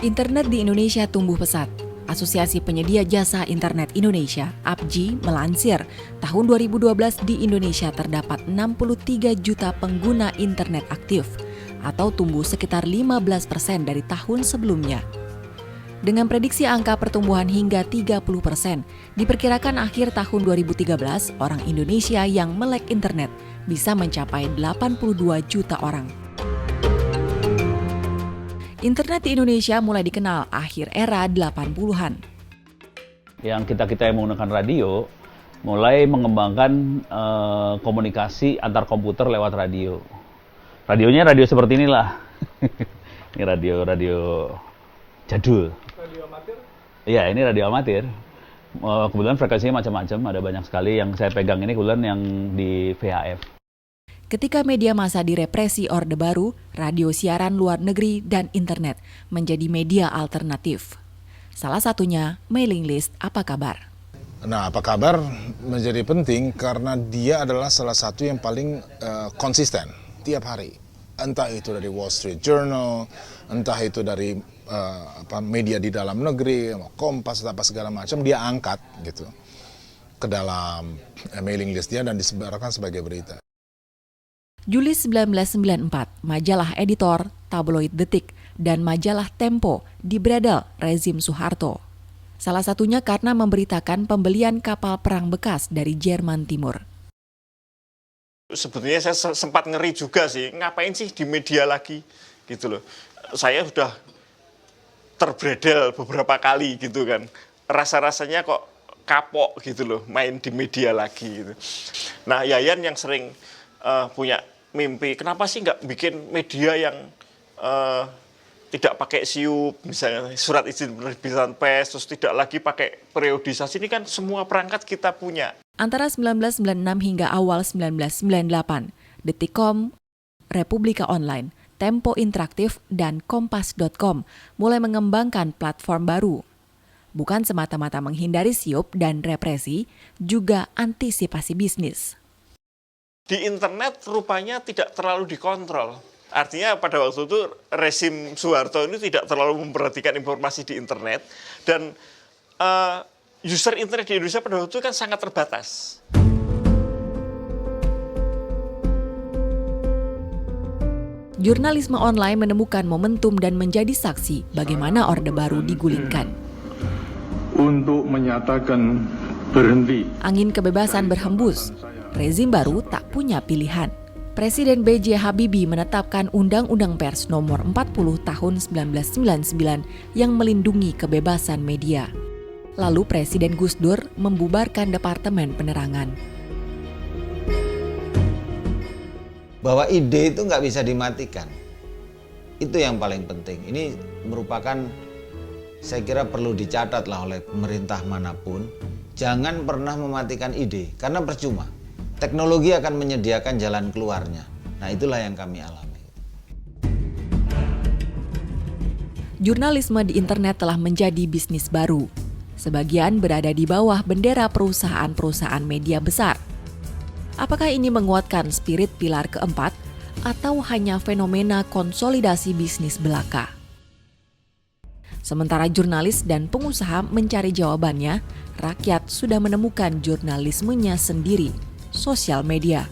Internet di Indonesia tumbuh pesat. Asosiasi Penyedia Jasa Internet Indonesia, APJI, melansir, tahun 2012 di Indonesia terdapat 63 juta pengguna internet aktif, atau tumbuh sekitar 15% dari tahun sebelumnya. Dengan prediksi angka pertumbuhan hingga 30%, diperkirakan akhir tahun 2013, orang Indonesia yang melek internet bisa mencapai 82 juta orang. Internet di Indonesia mulai dikenal akhir era 80-an. Yang kita yang menggunakan radio, mulai mengembangkan komunikasi antar komputer lewat radio. Radionya radio seperti inilah. Ini radio jadul. Radio amatir? Iya, ini radio amatir. Kebetulan frekuensinya macam-macam, ada banyak sekali. Yang saya pegang ini kebetulan yang di VHF. Ketika media massa direpresi Orde Baru, radio siaran luar negeri dan internet menjadi media alternatif. Salah satunya mailing list Apa Kabar. Nah, Apa Kabar menjadi penting karena dia adalah salah satu yang paling konsisten tiap hari. Entah itu dari Wall Street Journal, entah itu dari media di dalam negeri, Kompas, apa segala macam, dia angkat gitu ke dalam mailing list dia dan disebarkan sebagai berita. Juli 1994, majalah editor, tabloid Detik, dan majalah Tempo dibredel rezim Soeharto. Salah satunya karena memberitakan pembelian kapal perang bekas dari Jerman Timur. Sebetulnya saya sempat ngeri juga sih, ngapain sih di media lagi gitu loh. Saya sudah terbredel beberapa kali gitu kan. Rasa-rasanya kok kapok gitu loh, main di media lagi gitu. Nah, Yayan yang sering punya mimpi, kenapa sih nggak bikin media yang tidak pakai siup, misalnya surat izin penerbitan pers, terus tidak lagi pakai periodisasi, ini kan semua perangkat kita punya. Antara 1996 hingga awal 1998, Detikcom, Republika Online, Tempo Interaktif, dan Kompas.com mulai mengembangkan platform baru. Bukan semata-mata menghindari siup dan represi, juga antisipasi bisnis. Di internet rupanya tidak terlalu dikontrol. Artinya pada waktu itu rezim Soeharto ini tidak terlalu memperhatikan informasi di internet dan user internet di Indonesia pada waktu itu kan sangat terbatas. Jurnalisme online menemukan momentum dan menjadi saksi bagaimana Orde Baru digulingkan. Untuk menyatakan berhenti. Angin kebebasan berhembus. Rezim baru tak punya pilihan. Presiden B.J. Habibie menetapkan Undang-Undang Pers Nomor 40 Tahun 1999 yang melindungi kebebasan media. Lalu Presiden Gus Dur membubarkan Departemen Penerangan. Bahwa ide itu nggak bisa dimatikan. Itu yang paling penting. Ini merupakan, saya kira perlu dicatatlah oleh pemerintah manapun. Jangan pernah mematikan ide, karena percuma. Teknologi akan menyediakan jalan keluarnya. Nah, itulah yang kami alami. Jurnalisme di internet telah menjadi bisnis baru. Sebagian berada di bawah bendera perusahaan-perusahaan media besar. Apakah ini menguatkan spirit pilar keempat atau hanya fenomena konsolidasi bisnis belaka? Sementara jurnalis dan pengusaha mencari jawabannya, rakyat sudah menemukan jurnalismenya sendiri. Sosial media.